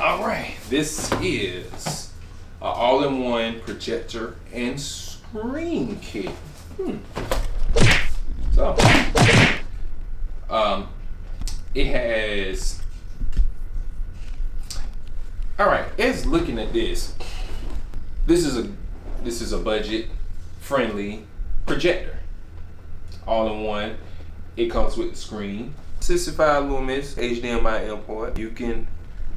All right, this is an all-in-one projector and screen kit. So, it has. All right, as looking at this, this is a budget-friendly projector, all-in-one. It comes with the screen, 65 lumens HDMI input. You can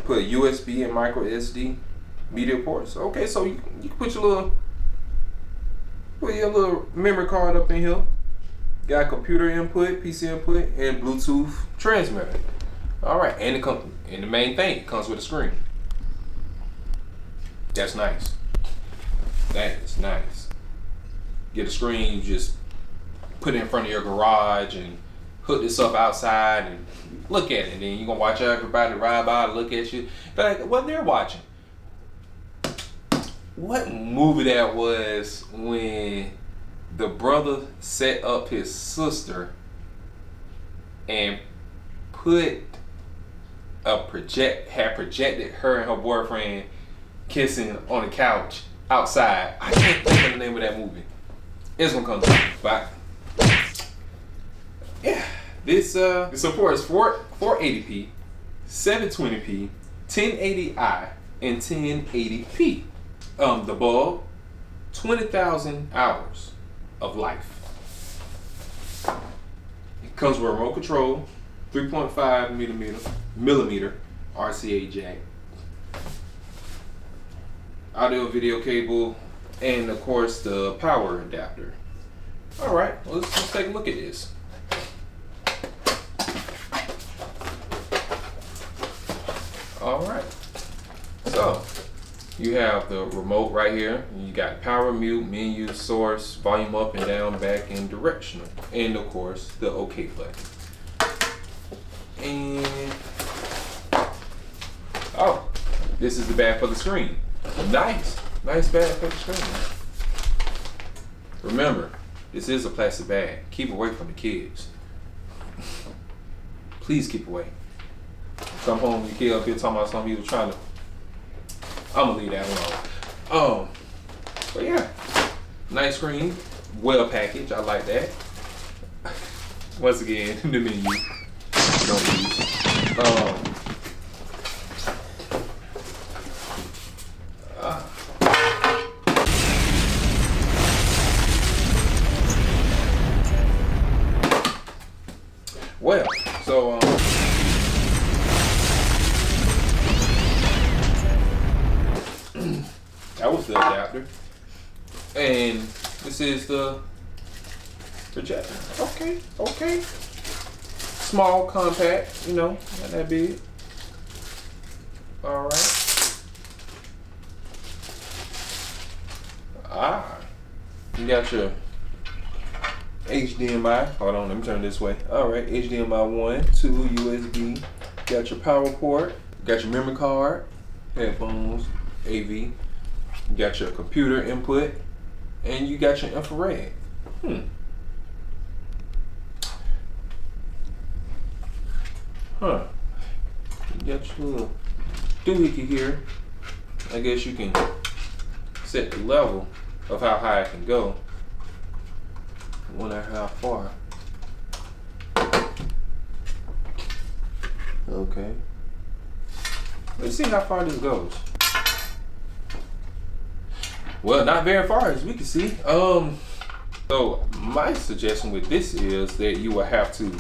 put USB and micro SD media ports. Okay, so you can put your little memory card up in here. Got computer input, PC input, and Bluetooth transmitter. All right, and the main thing, it comes with a screen. That's nice. That is nice. Get a screen, you just put it in front of your garage and hook this up outside and look at it. And then you're gonna watch everybody ride by and look at you. Like what they're watching. What movie that was when the brother set up his sister and had projected her and her boyfriend kissing on the couch outside. I can't think of the name of that movie. It's gonna come to me, but yeah, this supports 480p, 720p, 1080i, and 1080p. The bulb, 20,000 hours of life. It comes with a remote control, 3.5 millimeter RCA jack, audio video cable, and of course the power adapter. All right, well, let's take a look at this. All right, so you have the remote right here. You got power, mute, menu, source, volume up and down, back, and directional, and of course the OK button. And oh, this is the bag for the screen. Nice bag for the screen. Remember, this is a plastic bag. Keep away from the kids. Please keep away. Come home, your kid up here talking about something he was trying to. I'm gonna leave that alone. But yeah, nice screen, well packaged. I like that. Once again, the menu. Don't use. Well, so that was the adapter, and this is the projector. Okay. Small, compact, not that big. All right. You got your HDMI. Hold on, let me turn this way. All right, HDMI 1, 2, USB. Got your power port. Got your memory card, headphones, AV. You got your computer input, and you got your infrared. You got your little doohickey here. I guess you can set the level of how high it can go. Wonder how far. Okay. Let's see how far this goes. Well, not very far as we can see. So my suggestion with this is that you will have to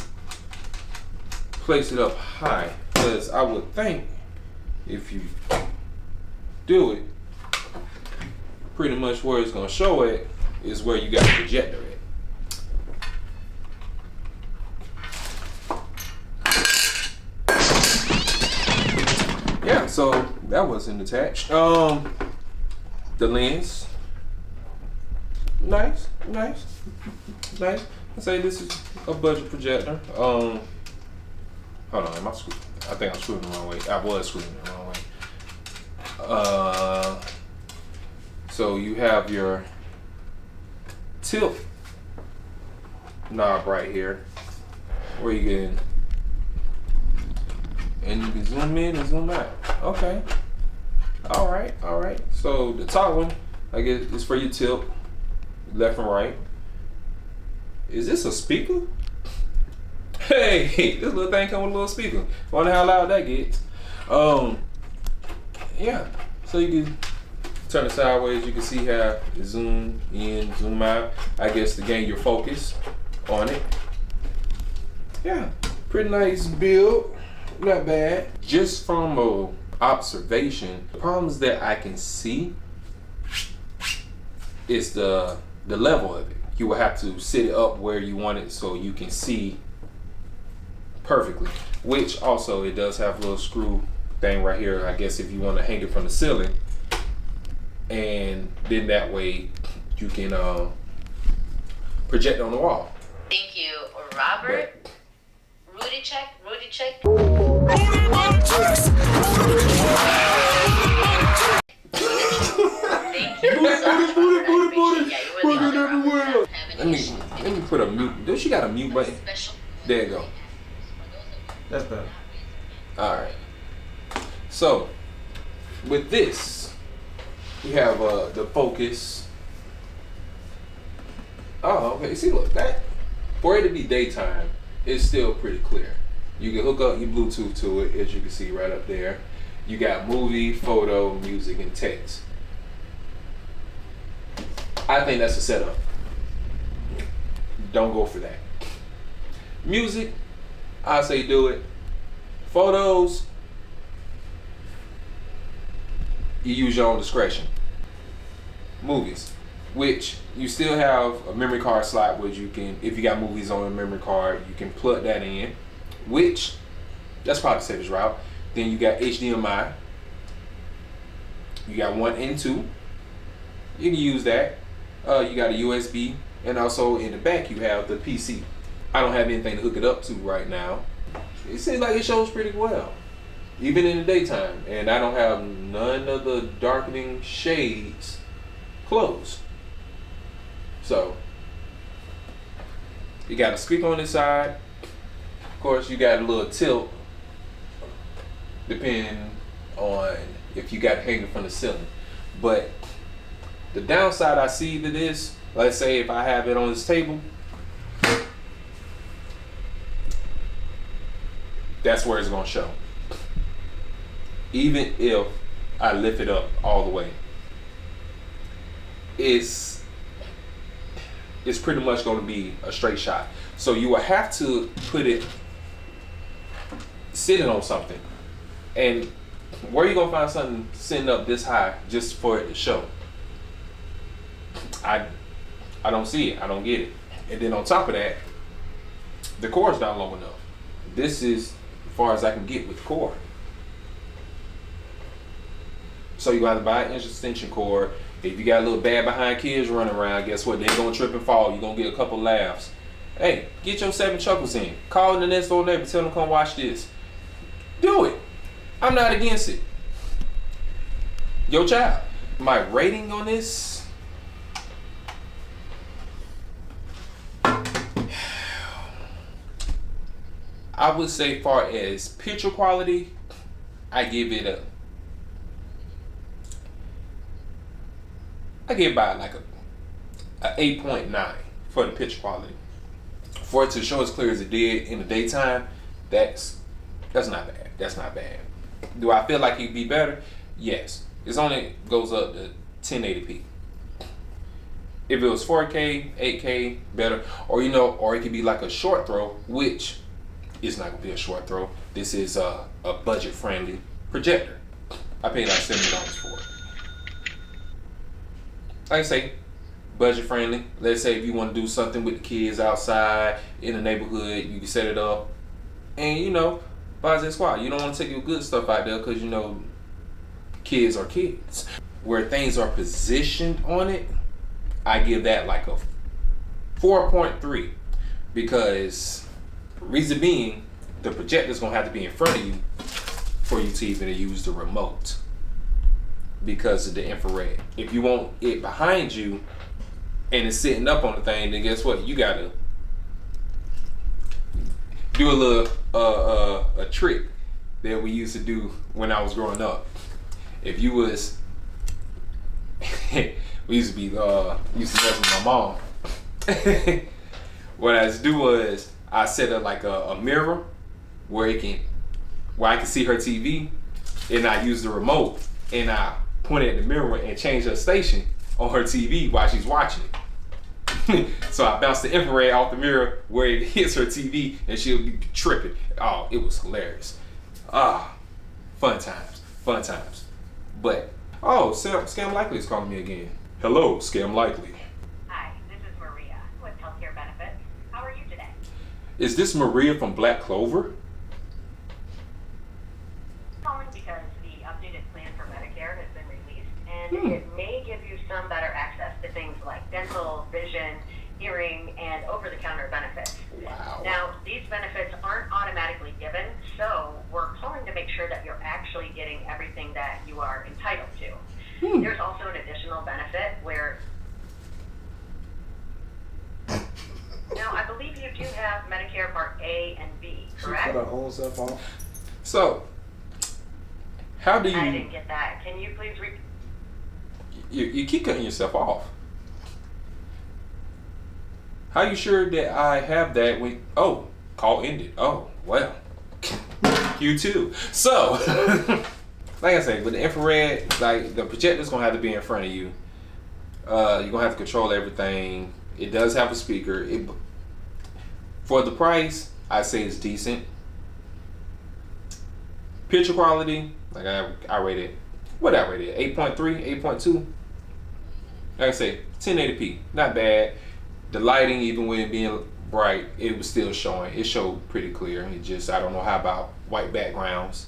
place it up high, because I would think if you do it, pretty much where it's gonna show it is where you got the projector at. Yeah, so that wasn't attached. The lens, nice. I say this is a budget projector. Hold on, I think I'm screwing the wrong way. I was screwing the wrong way. So you have your tilt knob right here, where you can and you can zoom in and zoom out. Okay. All right. So the top one, I guess, is for your tilt, left and right. Is this a speaker? Hey, this little thing come with a little speaker. Wonder how loud that gets. Yeah. So you can turn it sideways. You can see how it zoom in, zoom out. I guess to gain your focus on it. Yeah, pretty nice build. Not bad. Just from a observation, the problems that I can see is the level of it. You will have to sit it up where you want it so you can see perfectly. Which also, it does have a little screw thing right here. I guess if you want to hang it from the ceiling, and then that way you can project on the wall. Thank you, Robert. Rudy check. Let me put a mute. Does she got a mute button? There you go. That's better. All right. So with this, we have the focus. Oh, okay. See, look, that for it to be daytime, it's still pretty clear. You can hook up your Bluetooth to it, as you can see right up there. You got movie, photo, music, and text. I think that's a setup. Don't go for that. Music, I say do it. Photos, you use your own discretion. Movies, which you still have a memory card slot where you can, if you got movies on a memory card, you can plug that in, which that's probably the safest route. Then you got HDMI. You got 1 and 2. You can use that. You got a USB, and also in the back you have the PC. I don't have anything to hook it up to right now. It seems like it shows pretty well, even in the daytime, and I don't have none of the darkening shades closed. So you got a speaker on this side. Of course, you got a little tilt, depending on if you got it hanging from the ceiling. But the downside I see to this, let's say if I have it on this table, that's where it's gonna show. Even if I lift it up all the way, it's pretty much gonna be a straight shot. So you will have to put it sitting on something. And where you gonna find something sitting up this high just for it to show? I don't see it. I don't get it. And then on top of that, the cord's not long enough. This is as far as I can get with the cord. So you gotta buy an extension cord. If you got a little bad behind kids running around, guess what? They ain't gonna trip and fall. You're gonna get a couple laughs. Hey, get your 7 chuckles in. Call the next door neighbor, tell them come watch this. Do it. I'm not against it. Yo, child, my rating on this, I would say, far as picture quality, I give it about like a 8.9 for the picture quality. For it to show as clear as it did in the daytime, that's not bad. That's not bad. Do I feel like it'd be better? Yes. It only goes up to 1080p. If it was 4K, 8K, better. Or or it could be like a short throw, which is not gonna be a short throw. This is a budget-friendly projector. I paid like $70 for it. Like I say, budget-friendly. Let's say if you want to do something with the kids outside in the neighborhood, you can set it up. And buy this squad. You don't want to take your good stuff out there because kids are kids. Where things are positioned on it, I give that like a 4.3, because reason being, the projector's gonna have to be in front of you for you to even use the remote because of the infrared. If you want it behind you and it's sitting up on the thing, then guess what? You gotta do a little a trick that we used to do when I was growing up. If you was, we used to be used to mess with my mom. What I used to do was I set up like a mirror where I can see her TV, and I use the remote and I point at the mirror and change her station on her TV while she's watching it. So I bounce the infrared off the mirror where it hits her TV and she'll be tripping. Oh, it was hilarious. Fun times. But, Scam Likely is calling me again. Hello, Scam Likely. Hi, this is Maria with Healthcare Benefits. How are you today? Is this Maria from Black Clover? Calling because the updated plan for Medicare has been released, and it may give you some better access to things like dental, vision, hearing, and over-the-counter benefits. Wow. Now, these benefits aren't automatically given, so we're calling to make sure that you're actually getting everything that you are entitled to. There's also an additional benefit where now I believe you do have Medicare Part A and B, correct? She cut her whole self off. So, how do you... I didn't get that. Can you please repeat? You keep cutting yourself off. How you sure that I have that when... Oh, call ended. Oh, well. You too. So, like I said, with the infrared, like the projector's gonna have to be in front of you. You're gonna have to control everything. It does have a speaker. For the price, I say it's decent. Picture quality, like I rated, what I rated, 8.3, 8.2. Like I say, 1080p, not bad. The lighting, even when it being bright, it was still showing. It showed pretty clear. It just, I don't know how about white backgrounds.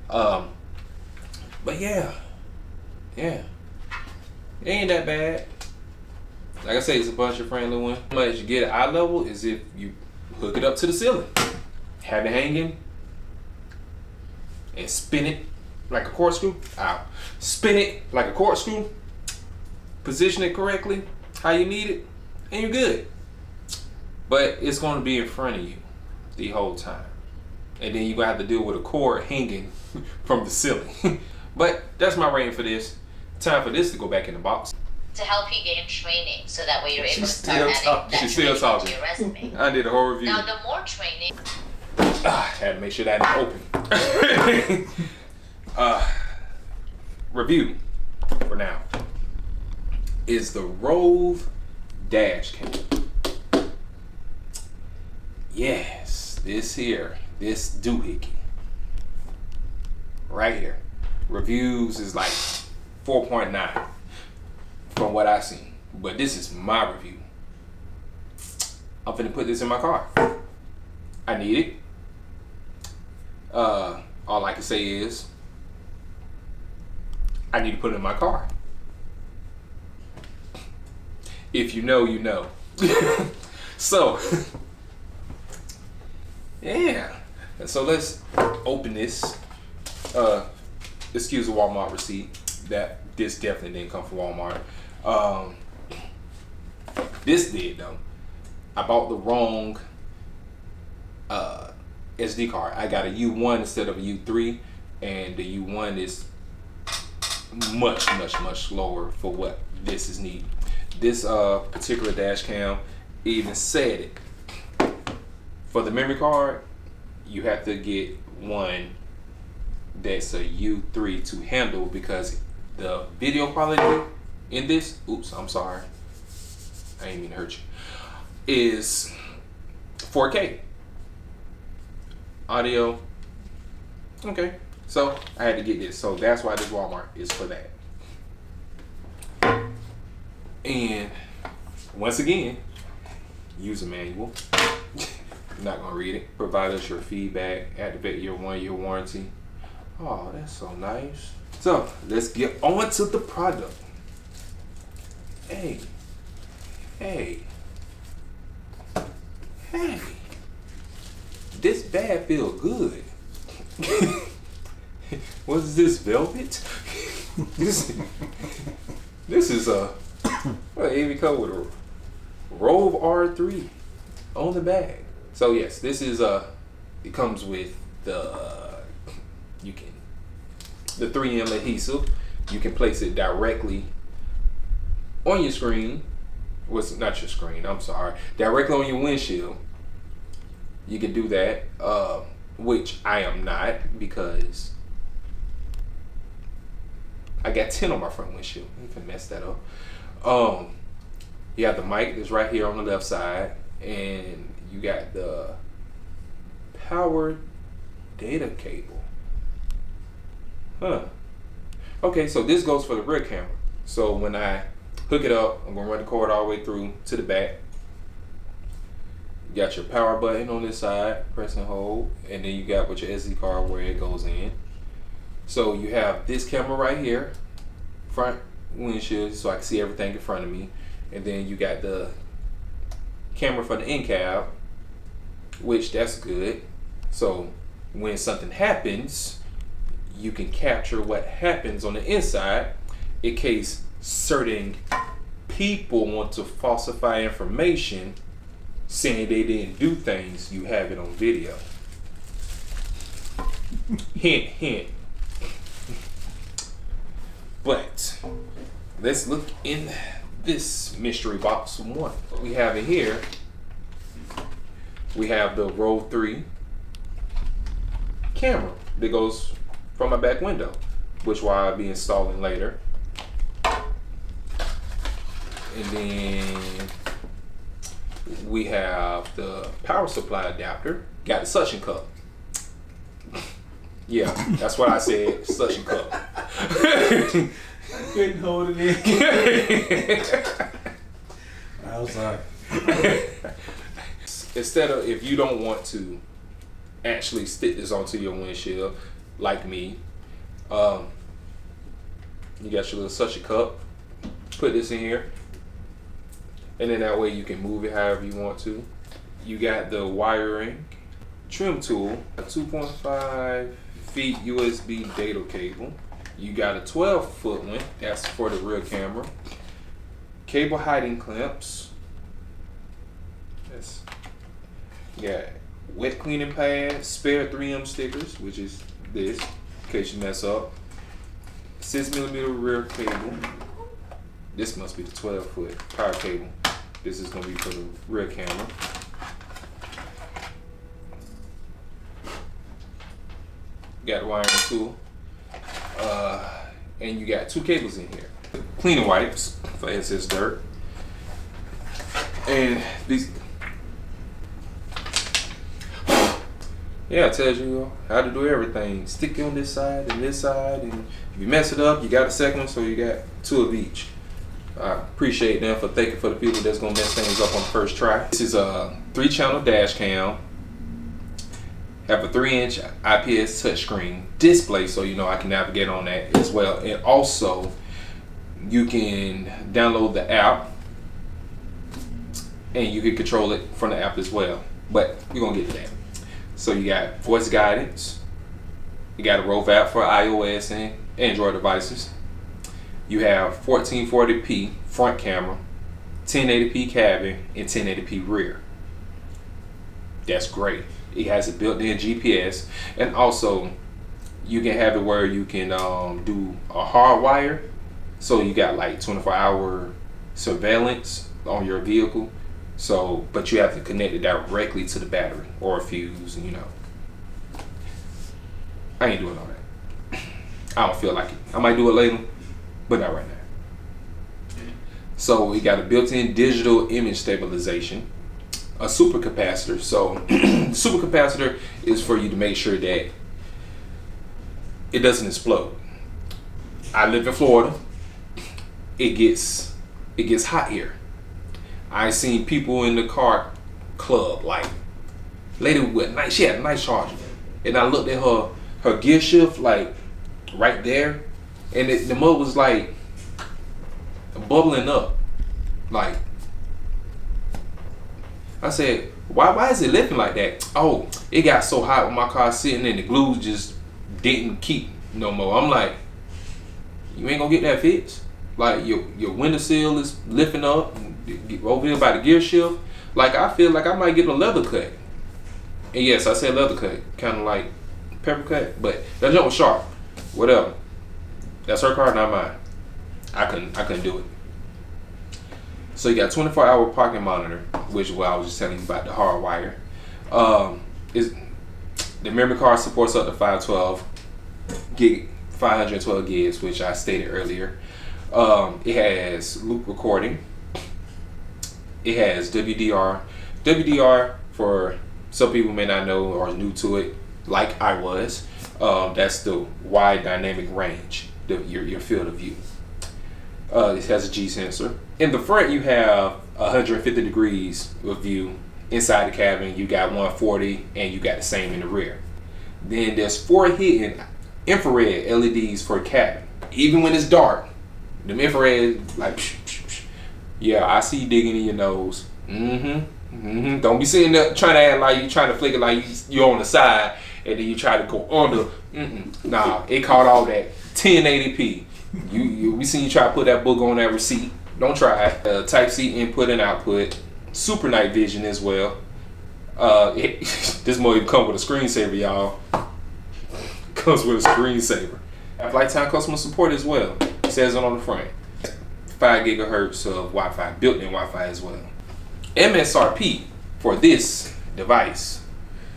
But yeah, it ain't that bad. Like I say, it's a budget friendly one. How much you get at eye level is if you hook it up to the ceiling, have it hanging, and spin it like a corkscrew. Spin it like a corkscrew. Position it correctly, how you need it, and you're good. But it's going to be in front of you the whole time, and then you're gonna have to deal with a cord hanging from the ceiling. But that's my rating for this. Time for this to go back in the box. To help you gain training, so that way you're able to She's start still adding talking. that She's still training talking. to your resume. I did a whole review. Now, the more training. Had to make sure that didn't open. Review for now is the Rove Dashcam. Yes, this doohickey right here. Reviews is like 4.9 from what I seen, but this is my review. I'm finna put this in my car. I need it. All I can say is I need to put it in my car. If you know, you know. So, yeah. So let's open this. Excuse the Walmart receipt. This definitely didn't come from Walmart. This did though. I bought the wrong SD card. I got a U1 instead of a U3, and the U1 is much slower for what this is needed. This particular dash cam even said it. For the memory card, you have to get one that's a U3 to handle, because the video quality in this, oops, I'm sorry, I ain't mean to hurt you, is 4K. Audio, okay. So I had to get this. So that's why this Walmart is for that. And once again, user manual. I'm not gonna read it. Provide us your feedback. Activate your 1-year warranty. Oh, that's so nice. So let's get on to the product. Hey. This bag feel good. What is this, velvet? This is a AV code with a Rove R3 on the bag. So yes, this is it comes with the you can, the 3M adhesive, you can place it directly on your screen. What's not your screen? I'm sorry, directly on your windshield. You can do that, which I am not because I got 10 on my front windshield. You can mess that up. You have the mic that's right here on the left side, and you got the power data cable. Huh. Okay, so this goes for the rear camera. So when I hook it up, I'm gonna run the cord all the way through to the back. You got your power button on this side, press and hold, and then you got with your SD card where it goes in. So you have this camera right here, front windshield, so I can see everything in front of me. And then you got the camera for the in cab, which that's good. So when something happens, you can capture what happens on the inside in case certain people want to falsify information saying they didn't do things. You have it on video. Hint, hint. But let's look in this mystery box one. What we have in here, we have the Rove 3 camera that goes from my back window, which I'll be installing later. And then we have the power supply adapter. Got the suction cup. Yeah, that's what I said, suction cup. Couldn't hold it in. I was sorry. Instead of, if you don't want to actually stick this onto your windshield, like me, you got your little suction cup. Put this in here, and then that way you can move it however you want to. You got the wiring trim tool, a 2.5 feet USB data cable. You got a 12-foot one, that's for the rear camera. Cable hiding clamps. Yes. You got wet cleaning pads, spare 3M stickers, which is this, in case you mess up. 6mm rear cable. This must be the 12-foot power cable. This is gonna be for the rear camera. Got the wiring tool. And you got 2 cables in here. Cleaning wipes for excess dirt. And these, yeah, it tells you how to do everything. Stick it on this side and this side, and if you mess it up, you got a second one, so you got 2 of each. I appreciate them for thinking for the people that's gonna mess things up on the first try. This is a 3-channel dash cam. Have a 3-inch IPS touchscreen display, so you know I can navigate on that as well. And also, you can download the app, and you can control it from the app as well. But we're gonna get to that. So you got voice guidance. You got a Rove app for iOS and Android devices. You have 1440p front camera, 1080p cabin, and 1080p rear. That's great. It has a built-in GPS, and also you can have it where you can do a hardwire, so you got like 24-hour surveillance on your vehicle. So, but you have to connect it directly to the battery or a fuse, and you know, I ain't doing all that. I don't feel like it. I might do it later, but not right now. So we got a built-in digital image stabilization. A supercapacitor. So supercapacitor is for you to make sure that it doesn't explode. I live in Florida. It gets hot here. I seen people in the car club, like lady with nice, she had a nice charger, and I looked at her gear shift like right there, and the mud was like bubbling up, like. I said, why is it lifting like that? Oh, it got so hot when my car sitting and the glue just didn't keep no more. I'm like, you ain't gonna get that fixed? Like your windowsill is lifting up over here by the gear shift. Like I feel like I might get a leather cut. And yes, I said leather cut, kind of like pepper cut, but that jump was sharp. Whatever. That's her car, not mine. I couldn't do it. So you got 24-hour parking monitor, which is what I was just telling you about the hardwire. The memory card supports up to 512 gigs, which I stated earlier. It has loop recording. It has WDR. WDR, for some people may not know or are new to it, like I was, that's the wide dynamic range, your field of view. It has a G sensor. In the front, you have 150 degrees of view. Inside the cabin, you got 140, and you got the same in the rear. Then there's 4 hidden infrared LEDs for the cabin. Even when it's dark, them infrared, like, psh, psh, psh. Yeah, I see you digging in your nose. Don't be sitting there trying to act like you trying to flick it like you're on the side, and then you try to go under. Nah, it caught all that 1080p. We seen you try to put that book on that receipt. Don't try it. Type-C input and output. Super night vision as well. This might even come with a screensaver, y'all. Comes with a screensaver. Have lifetime customer support as well. It says it on the front. 5 gigahertz of Wi-Fi, built-in Wi-Fi as well. MSRP for this device,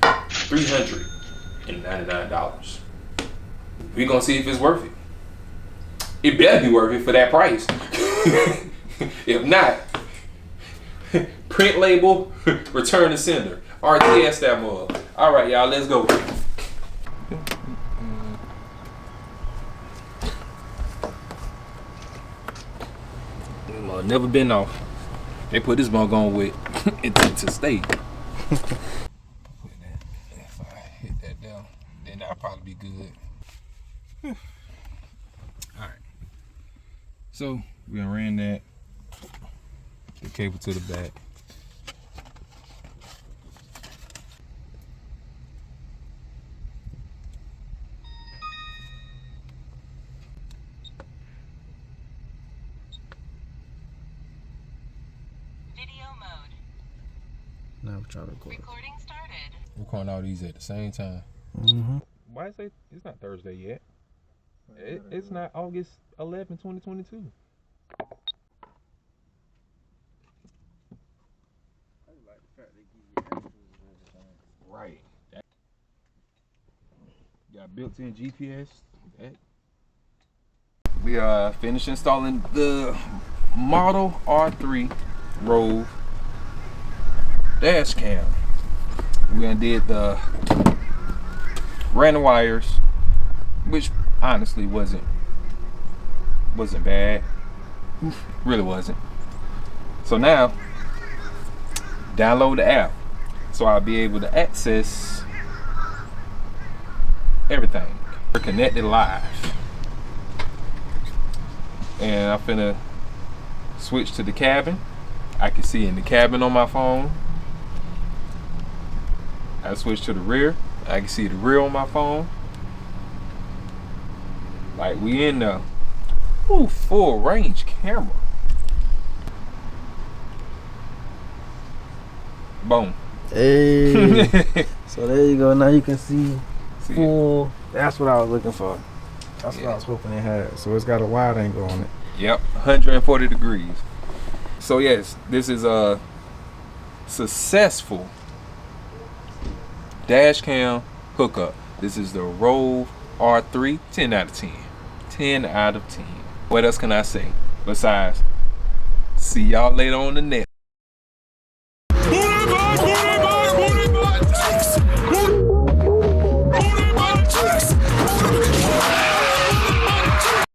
$399. We're gonna see if it's worth it. It better be worth it for that price. If not, print label, return to sender. RTS that mug. All right, y'all, let's go. Never been off. They put this mug on with intent to stay. If I hit that down, then that'll probably be good. All right. So we done ran the cable to the back. Now we're trying to record. Recording started. We're calling all these at the same time. Why is it? It's not Thursday yet. It's not August 11, 2022. Right. Got built-in GPS. We are finished installing the Model R3 Rove Dashcam. We undid the random wires, which honestly wasn't bad. Really wasn't. So now, download the app so I'll be able to access everything. We're connected live, and I'm finna switch to the cabin. I can see in the cabin on my phone. I switch to the rear. I can see the rear on my phone. Like we in the full range camera. Boom. Hey. So there you go. Now you can see full. That's what I was looking for. That's what I was hoping it had. So it's got a wide angle on it. Yep, 140 degrees. So yes, this is a successful Dashcam hookup. This is the Rove R3. 10 out of 10. 10 out of 10. What else can I say besides see y'all later on the net?